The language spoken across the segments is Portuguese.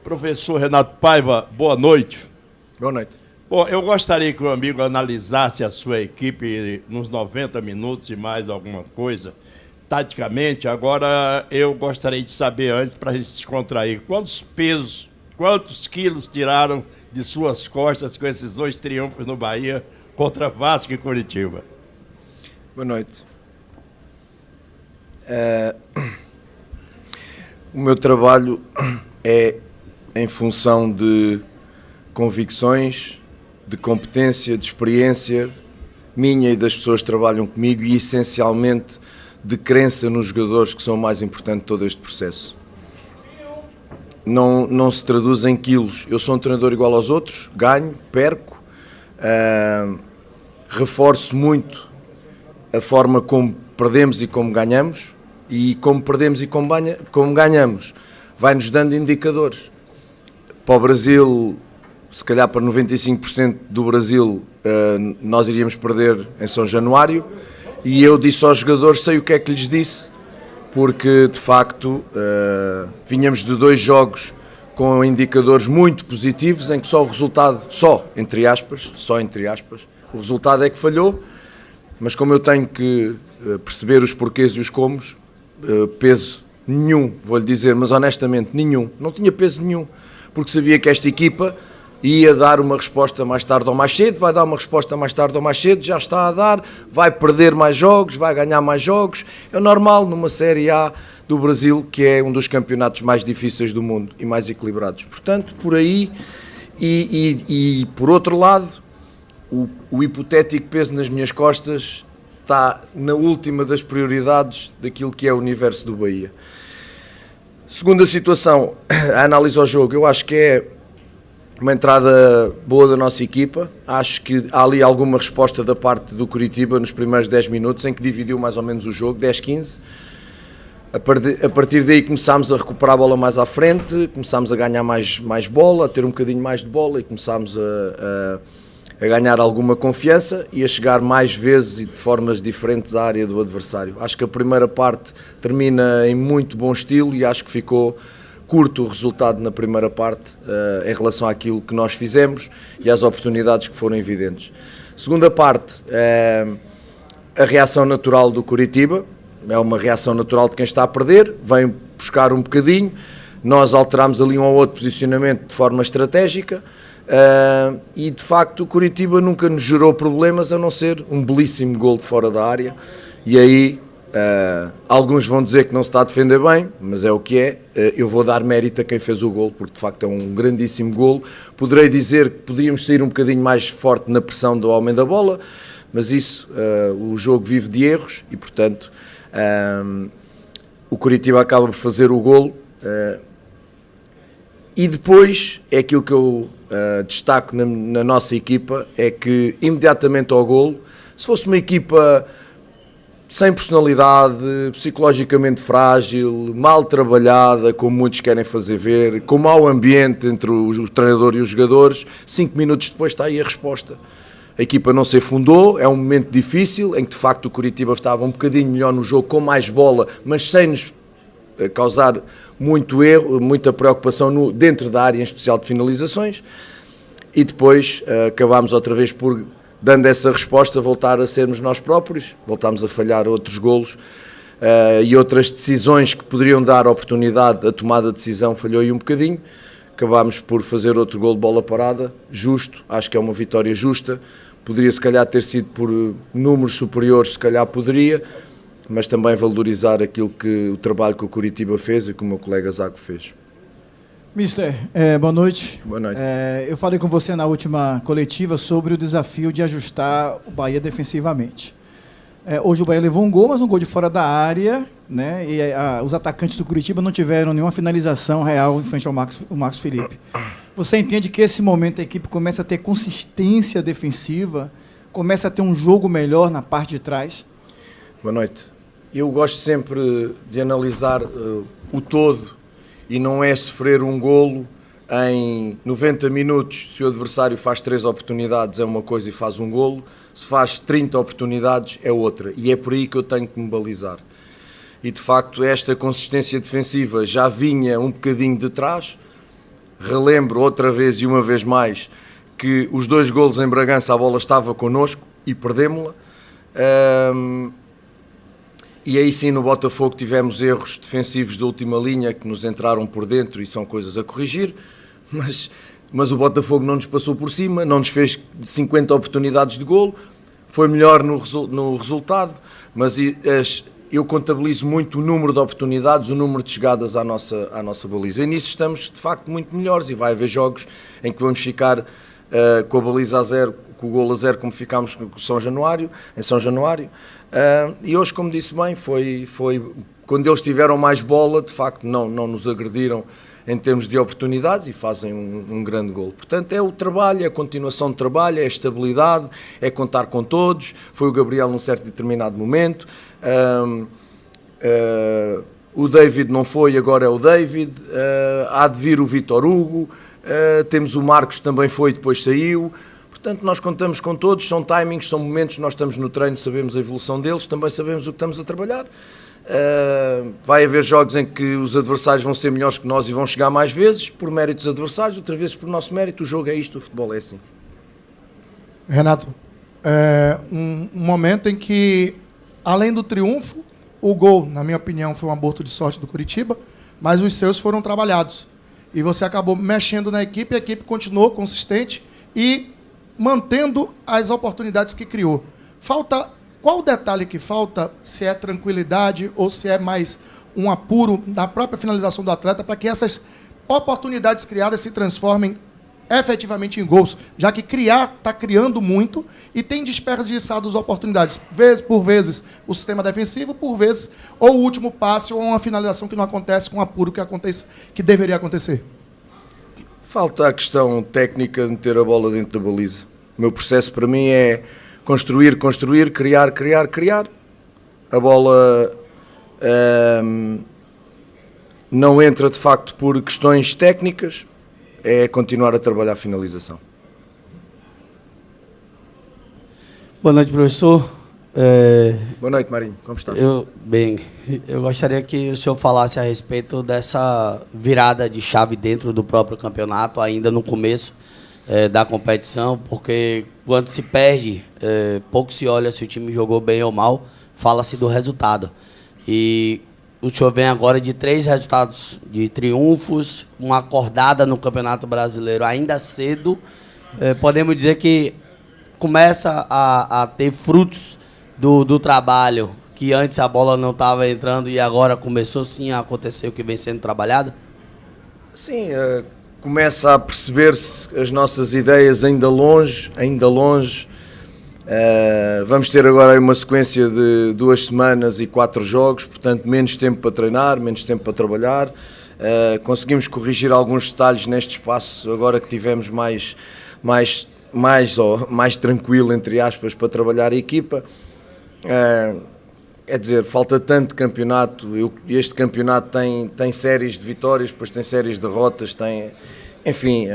Professor Renato Paiva, boa noite. Boa noite. Bom, eu gostaria que o amigo analisasse a sua equipe nos 90 minutos e mais alguma coisa, taticamente. Agora, eu gostaria de saber, antes, para a gente se descontrair, quantos quilos tiraram de suas costas com esses 2 triunfos no Bahia contra Vasco e Curitiba? Boa noite. O meu trabalho é em função de convicções, de competência, de experiência minha e das pessoas que trabalham comigo e essencialmente de crença nos jogadores, que são o mais importante de todo este processo. Não se traduz em quilos. Eu sou um treinador igual aos outros, ganho, perco, reforço muito a forma como perdemos e como ganhamos, e como perdemos e como ganhamos vai-nos dando indicadores. Para o Brasil, se calhar para 95% do Brasil, nós iríamos perder em São Januário, e eu disse aos jogadores, sei o que é que lhes disse, porque de facto vinhamos de 2 jogos com indicadores muito positivos, em que só o resultado, só entre aspas, o resultado é que falhou, mas como eu tenho que perceber os porquês e os comos, peso nenhum, vou-lhe dizer, mas honestamente nenhum, não tinha peso nenhum, porque sabia que esta equipa ia dar uma resposta mais tarde ou mais cedo, vai dar uma resposta mais tarde ou mais cedo, já está a dar, vai perder mais jogos, vai ganhar mais jogos, é normal numa Série A do Brasil, que é um dos campeonatos mais difíceis do mundo e mais equilibrados. Portanto, por aí, e por outro lado, o hipotético peso nas minhas costas está na última das prioridades daquilo que é o universo do Bahia. Segunda situação, a análise ao jogo, eu acho que é uma entrada boa da nossa equipa, acho que há ali alguma resposta da parte do Curitiba nos primeiros 10 minutos, em que dividiu mais ou menos o jogo, 10-15, a partir daí começámos a recuperar a bola mais à frente, começámos a ganhar mais bola, a ter um bocadinho mais de bola e começámos a ganhar alguma confiança e a chegar mais vezes e de formas diferentes à área do adversário. Acho que a primeira parte termina em muito bom estilo e acho que ficou curto o resultado na primeira parte em relação àquilo que nós fizemos e às oportunidades que foram evidentes. Segunda parte, a reação natural do Curitiba, é uma reação natural de quem está a perder, vem buscar um bocadinho, nós alterámos ali um ou outro posicionamento de forma estratégica, e de facto o Curitiba nunca nos gerou problemas a não ser um belíssimo gol de fora da área, e aí alguns vão dizer que não se está a defender bem, mas é o que é. Eu vou dar mérito a quem fez o gol, porque de facto é um grandíssimo gol. Poderei dizer que podíamos sair um bocadinho mais forte na pressão do homem da bola, mas isso, o jogo vive de erros e portanto o Curitiba acaba por fazer o gol, e depois é aquilo que eu destaco na nossa equipa, é que imediatamente ao golo, se fosse uma equipa sem personalidade, psicologicamente frágil, mal trabalhada, como muitos querem fazer ver, com mau ambiente entre o treinador e os jogadores, 5 minutos depois está aí a resposta. A equipa não se afundou, é um momento difícil, em que de facto o Curitiba estava um bocadinho melhor no jogo, com mais bola, mas sem nos causar muito erro, muita preocupação dentro da área, em especial de finalizações, e depois acabámos outra vez por, dando essa resposta, voltar a sermos nós próprios, voltámos a falhar outros golos e outras decisões que poderiam dar oportunidade, a tomada de decisão falhou aí um bocadinho, acabámos por fazer outro golo de bola parada, justo, acho que é uma vitória justa, poderia se calhar ter sido por números superiores, se calhar poderia, mas também valorizar o trabalho que o Curitiba fez e que o meu colega Zago fez. Mister, boa noite. Boa noite. Eu falei com você na última coletiva sobre o desafio de ajustar o Bahia defensivamente. Hoje o Bahia levou um gol, mas um gol de fora da área, né? E os atacantes do Curitiba não tiveram nenhuma finalização real em frente ao Marcos Felipe. Você entende que esse momento a equipe começa a ter consistência defensiva, começa a ter um jogo melhor na parte de trás? Boa noite. Eu gosto sempre de analisar o todo e não é sofrer um golo em 90 minutos. Se o adversário faz 3 oportunidades é uma coisa e faz um golo, se faz 30 oportunidades é outra, e é por aí que eu tenho que me balizar. E de facto esta consistência defensiva já vinha um bocadinho de trás, relembro outra vez e uma vez mais que os 2 golos em Bragança a bola estava connosco e perdemos-la. E aí sim no Botafogo tivemos erros defensivos da última linha que nos entraram por dentro e são coisas a corrigir, mas o Botafogo não nos passou por cima, não nos fez 50 oportunidades de golo, foi melhor no resultado, mas eu contabilizo muito o número de oportunidades, o número de chegadas à nossa baliza. E nisso estamos, de facto, muito melhores. E vai haver jogos em que vamos ficar com a baliza a 0, com o golo a 0, como ficámos em São Januário. E hoje, como disse bem, foi quando eles tiveram mais bola, de facto, não nos agrediram em termos de oportunidades e fazem um grande golo. Portanto, é o trabalho, é a continuação de trabalho, é a estabilidade, é contar com todos. Foi o Gabriel num certo determinado momento. O David não foi, agora é o David. Há de vir o Vítor Hugo. Temos o Marcos, também foi, depois saiu. Portanto, nós contamos com todos, são timings, são momentos, nós estamos no treino, sabemos a evolução deles, também sabemos o que estamos a trabalhar. Vai haver jogos em que os adversários vão ser melhores que nós e vão chegar mais vezes, por méritos dos adversários, outras vezes por nosso mérito. O jogo é isto, o futebol é assim. Renato, um momento em que, além do triunfo, o gol, na minha opinião, foi um aborto de sorte do Curitiba, mas os seus foram trabalhados. E você acabou mexendo na equipe, a equipe continuou consistente e mantendo as oportunidades que criou. Qual o detalhe que falta, se é tranquilidade ou se é mais um apuro da própria finalização do atleta para que essas oportunidades criadas se transformem efetivamente em gols, já que está criando muito e tem desperdiçado as oportunidades, por vezes o sistema defensivo, por vezes ou o último passe ou uma finalização que não acontece com o apuro que deveria acontecer? Falta a questão técnica de meter a bola dentro da baliza. O meu processo para mim é construir, criar. A bola não entra de facto por questões técnicas, é continuar a trabalhar a finalização. Boa noite, professor. Boa noite, Marinho. Como está? Eu gostaria que o senhor falasse a respeito dessa virada de chave dentro do próprio campeonato, ainda no começo da competição, porque quando se perde, pouco se olha se o time jogou bem ou mal, fala-se do resultado. E o senhor vem agora de 3 resultados de triunfos, uma acordada no Campeonato Brasileiro ainda cedo. Podemos dizer que começa a ter frutos do trabalho, que antes a bola não estava entrando e agora começou sim a acontecer o que vem sendo trabalhado? Sim, começa a perceber-se as nossas ideias ainda longe. Vamos ter agora uma sequência de 2 semanas e 4 jogos, portanto menos tempo para treinar, menos tempo para trabalhar. Conseguimos corrigir alguns detalhes neste espaço, agora que tivemos mais tranquilo, entre aspas, para trabalhar a equipa. É dizer, falta tanto campeonato, este campeonato tem séries de vitórias, depois tem séries de derrotas, enfim,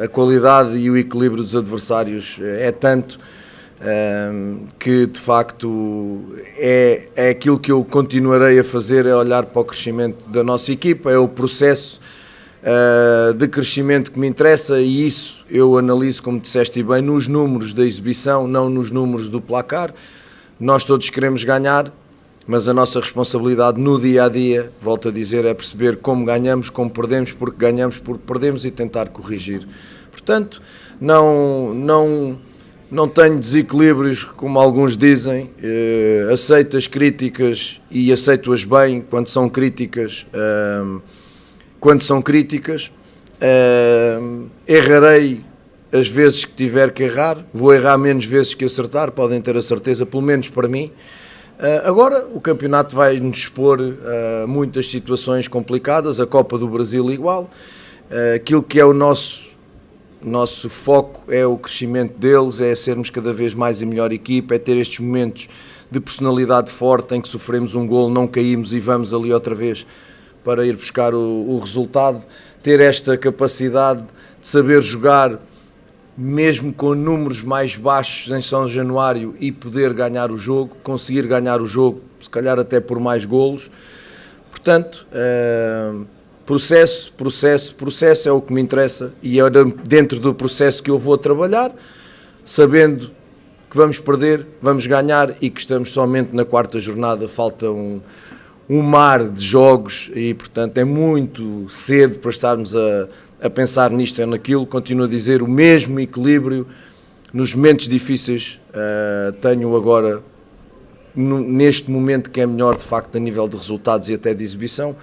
a qualidade e o equilíbrio dos adversários é tanto que de facto é aquilo que eu continuarei a fazer, é olhar para o crescimento da nossa equipa, é o processo de crescimento que me interessa, e isso eu analiso, como disseste bem, nos números da exibição, não nos números do placar. Nós todos queremos ganhar, mas a nossa responsabilidade no dia a dia, volto a dizer, é perceber como ganhamos, como perdemos, porque ganhamos, porque perdemos, e tentar corrigir. Portanto, não tenho desequilíbrios, como alguns dizem. Aceito as críticas e aceito-as bem quando são críticas. Errarei as vezes que tiver que errar, vou errar menos vezes que acertar, podem ter a certeza, pelo menos para mim. Agora o campeonato vai nos expor muitas situações complicadas, a Copa do Brasil igual. Aquilo que é o nosso foco é o crescimento deles, é sermos cada vez mais a melhor equipa, é ter estes momentos de personalidade forte em que sofremos um golo, não caímos e vamos ali outra vez para ir buscar o resultado, ter esta capacidade de saber jogar mesmo com números mais baixos em São Januário e poder ganhar o jogo, conseguir ganhar o jogo, se calhar até por mais golos. Portanto, Processo é o que me interessa e é dentro do processo que eu vou trabalhar, sabendo que vamos perder, vamos ganhar e que estamos somente na 4ª jornada, falta um mar de jogos e, portanto, é muito cedo para estarmos a pensar nisto ou naquilo. Continuo a dizer, o mesmo equilíbrio nos momentos difíceis tenho agora, neste momento que é melhor, de facto, a nível de resultados e até de exibição,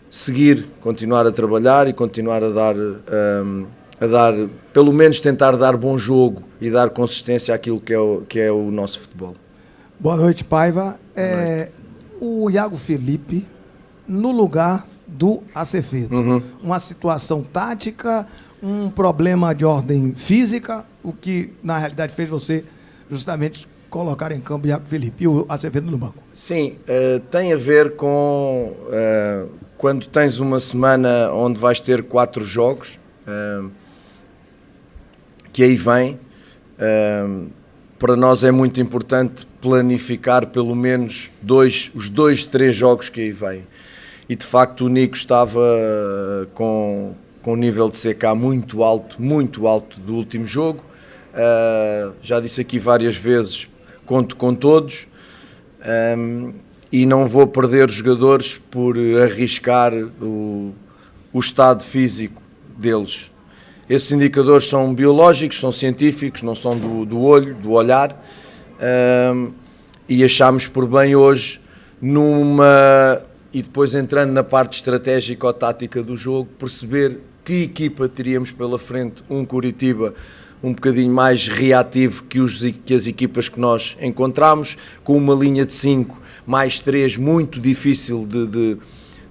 seguir, continuar a trabalhar e continuar a dar, pelo menos tentar dar bom jogo e dar consistência àquilo que é o nosso futebol. Boa noite, Paiva. O Iago Felipe no lugar do Acevedo. Uma situação tática, um problema de ordem física, o que na realidade fez você justamente colocar em campo o Iago Felipe e o Acevedo no banco. Sim, tem a ver com quando tens uma semana onde vais ter 4 jogos, que aí vem, para nós é muito importante planificar pelo menos os 2-3 jogos que aí vêm. E de facto o Nico estava com um nível de CK muito alto do último jogo. Já disse aqui várias vezes, conto com todos. E não vou perder jogadores por arriscar o estado físico deles. Esses indicadores são biológicos, são científicos, não são do olho, do olhar, e achámos por bem hoje, e depois entrando na parte estratégica ou tática do jogo, perceber que equipa teríamos pela frente, um Coritiba um bocadinho mais reativo que as equipas que nós encontramos, com uma linha de 5 mais 3 muito difícil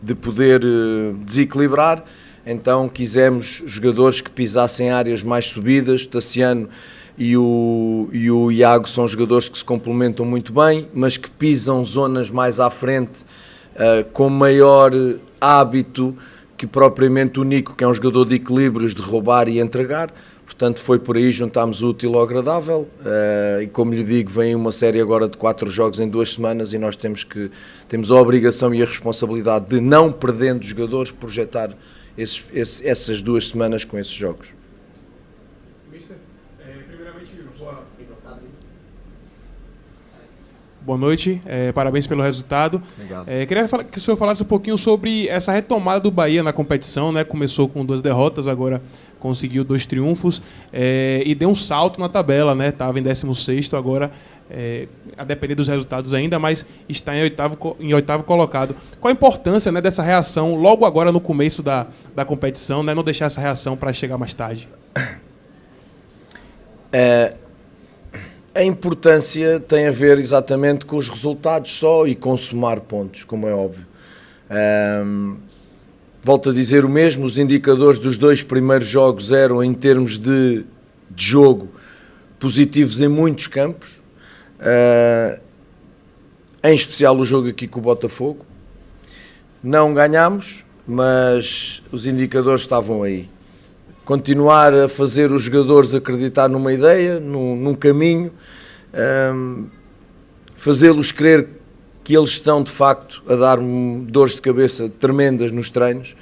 de poder desequilibrar. Então quisemos jogadores que pisassem áreas mais subidas. O Tassiano e o Iago são jogadores que se complementam muito bem, mas que pisam zonas mais à frente, com maior hábito que propriamente o Nico, que é um jogador de equilíbrios, de roubar e entregar. Portanto, foi por aí, juntámos o útil ao agradável, e como lhe digo, vem uma série agora de 4 jogos em 2 semanas e nós temos a obrigação e a responsabilidade de, não perdendo jogadores, projetar essas 2 semanas com esses jogos. Mister, primeiramente, boa noite, parabéns pelo resultado. Queria que o senhor falasse um pouquinho sobre essa retomada do Bahia na competição, né? Começou com 2 derrotas, agora conseguiu 2 triunfos e deu um salto na tabela, né? Estava em 16º, agora, a depender dos resultados ainda, mas está em oitavo colocado. Qual a importância, né, dessa reação logo agora no começo da competição, né? Não deixar essa reação para chegar mais tarde? A importância tem a ver exatamente com os resultados só e com somar pontos, como é óbvio. Volto a dizer o mesmo, os indicadores dos 2 primeiros jogos eram, em termos de jogo, positivos em muitos campos, em especial o jogo aqui com o Botafogo. Não ganhámos, mas os indicadores estavam aí. Continuar a fazer os jogadores acreditar numa ideia, num caminho, fazê-los crer que eles estão de facto a dar-me dores de cabeça tremendas nos treinos.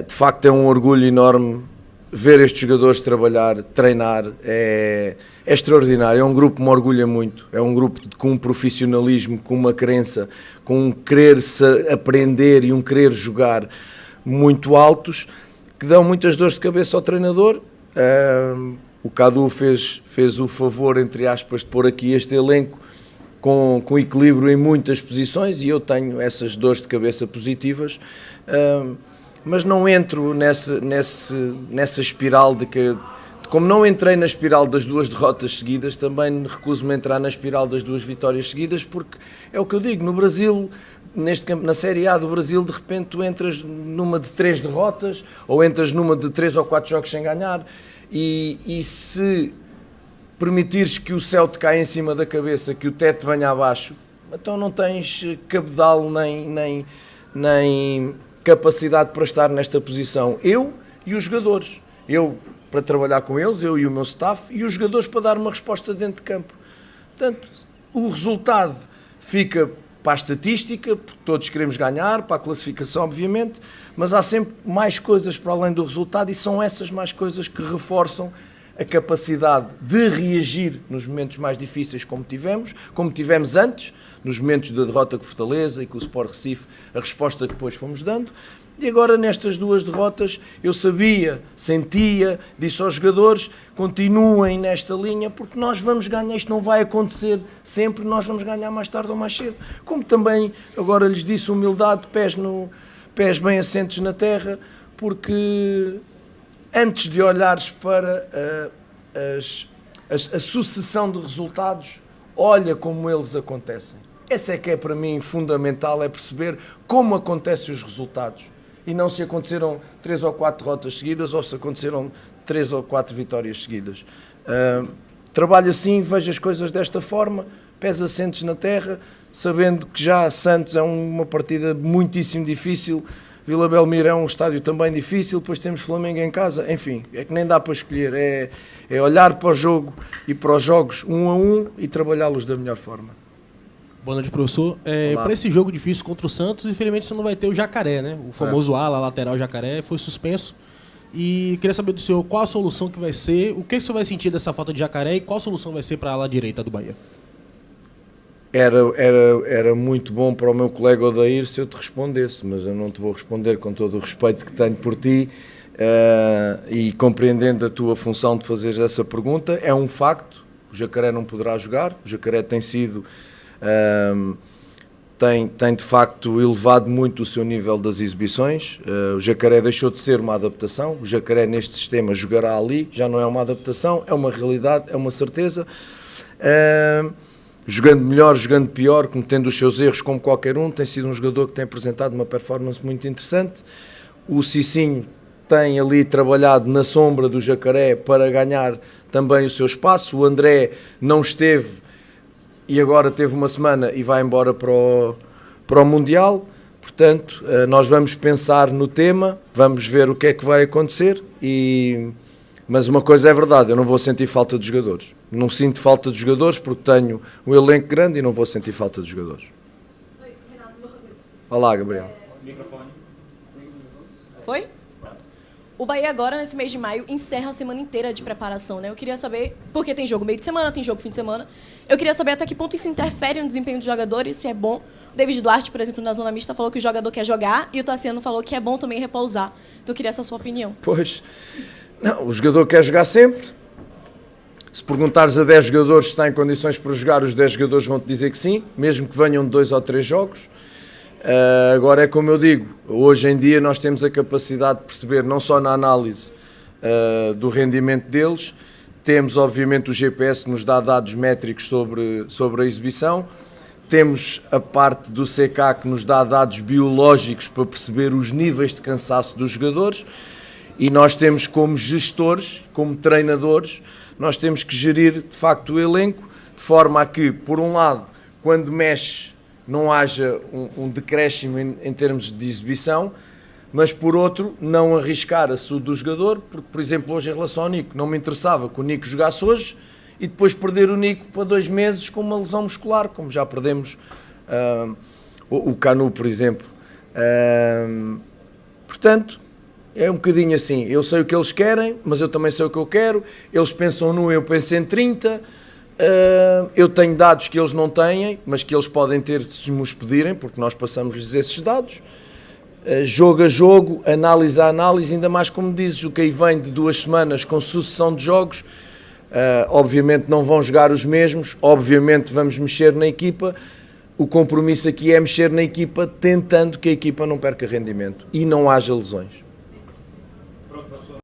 De facto é um orgulho enorme ver estes jogadores trabalhar, treinar, é extraordinário, é um grupo que me orgulha muito, é um grupo com um profissionalismo, com uma crença, com um querer aprender e um querer jogar muito altos, que dão muitas dores de cabeça ao treinador. O Cadu fez o favor, entre aspas, de pôr aqui este elenco com equilíbrio em muitas posições e eu tenho essas dores de cabeça positivas, mas não entro nessa espiral como não entrei na espiral das 2 derrotas seguidas, também recuso-me a entrar na espiral das 2 vitórias seguidas, porque é o que eu digo, no Brasil, na Série A do Brasil, de repente tu entras numa de 3 derrotas, ou entras numa de 3 ou 4 jogos sem ganhar, e se permitires que o céu te caia em cima da cabeça, que o teto venha abaixo, então não tens cabedal nem capacidade para estar nesta posição. Eu e os jogadores. Eu para trabalhar com eles, eu e o meu staff, e os jogadores para dar uma resposta dentro de campo. Portanto, o resultado fica para a estatística, porque todos queremos ganhar, para a classificação, obviamente, mas há sempre mais coisas para além do resultado e são essas mais coisas que reforçam a capacidade de reagir nos momentos mais difíceis como tivemos antes, nos momentos da derrota com Fortaleza e com o Sport Recife, a resposta que depois fomos dando. E agora nestas duas derrotas eu sabia, sentia, disse aos jogadores, continuem nesta linha porque nós vamos ganhar, isto não vai acontecer sempre, nós vamos ganhar mais tarde ou mais cedo. Como também agora lhes disse, humildade, pés bem assentes na terra, porque antes de olhares para a sucessão de resultados, olha como eles acontecem. Essa é que é para mim fundamental, é perceber como acontecem os resultados. E não se aconteceram 3 ou 4 derrotas seguidas ou se aconteceram 3 ou 4 vitórias seguidas. Trabalho assim, vejo as coisas desta forma, pés assentes na terra, sabendo que já Santos é uma partida muitíssimo difícil, Vila Belmiro é um estádio também difícil, depois temos Flamengo em casa, enfim, é que nem dá para escolher, é olhar para o jogo e para os jogos 1 a 1 e trabalhá-los da melhor forma. Boa noite, professor. Para esse jogo difícil contra o Santos, infelizmente você não vai ter o Jacaré, né? O famoso ala, lateral Jacaré, foi suspenso. E queria saber do senhor qual a solução que vai ser, o que o senhor vai sentir dessa falta de Jacaré e qual a solução vai ser para a ala direita do Bahia? Era muito bom para o meu colega Odair se eu te respondesse, mas eu não te vou responder com todo o respeito que tenho por ti e compreendendo a tua função de fazeres essa pergunta. É um facto, o Jacaré não poderá jogar, o Jacaré tem sido... tem de facto elevado muito o seu nível das exibições. O Jacaré deixou de ser uma adaptação, o Jacaré neste sistema jogará ali, já não é uma adaptação, é uma realidade, é uma certeza. Jogando melhor, jogando pior, cometendo os seus erros como qualquer um, tem sido um jogador que tem apresentado uma performance muito interessante. O Cicinho tem ali trabalhado na sombra do Jacaré para ganhar também o seu espaço. O André não esteve e agora teve uma semana e vai embora para o Mundial. Portanto, nós vamos pensar no tema, vamos ver o que é que vai acontecer, mas uma coisa é verdade, eu não vou sentir falta de jogadores. Não sinto falta de jogadores porque tenho um elenco grande e não vou sentir falta de jogadores. Oi, Renato, boa noite. Olá, Gabriel. Foi? O Bahia agora, nesse mês de maio, encerra a semana inteira de preparação, né? Eu queria saber, porque tem jogo meio de semana, tem jogo fim de semana, eu queria saber até que ponto isso interfere no desempenho dos jogadores, se é bom. O David Duarte, por exemplo, na zona mista, falou que o jogador quer jogar, e o Tassiano falou que é bom também repousar. Então eu queria essa sua opinião. Pois, não, o jogador quer jogar sempre. Se perguntares a 10 jogadores se está em condições para jogar, os 10 jogadores vão-te dizer que sim, mesmo que venham de 2 ou 3 jogos. Agora é como eu digo, hoje em dia nós temos a capacidade de perceber não só na análise do rendimento deles, temos obviamente o GPS que nos dá dados métricos sobre a exibição, temos a parte do CK que nos dá dados biológicos para perceber os níveis de cansaço dos jogadores e nós temos como gestores, como treinadores, nós temos que gerir de facto o elenco de forma a que, por um lado, quando mexe não haja um decréscimo em termos de exibição, mas por outro, não arriscar a saúde do jogador, porque, por exemplo, hoje em relação ao Nico, não me interessava que o Nico jogasse hoje e depois perder o Nico para 2 meses com uma lesão muscular, como já perdemos o Canu, por exemplo. Portanto, é um bocadinho assim, eu sei o que eles querem, mas eu também sei o que eu quero, eles pensam num, eu penso em 30, eu tenho dados que eles não têm, mas que eles podem ter se nos pedirem, porque nós passamos-lhes esses dados. Jogo a jogo, análise a análise, ainda mais como dizes, o que aí vem de 2 semanas com sucessão de jogos, obviamente não vão jogar os mesmos, obviamente vamos mexer na equipa, o compromisso aqui é mexer na equipa tentando que a equipa não perca rendimento e não haja lesões.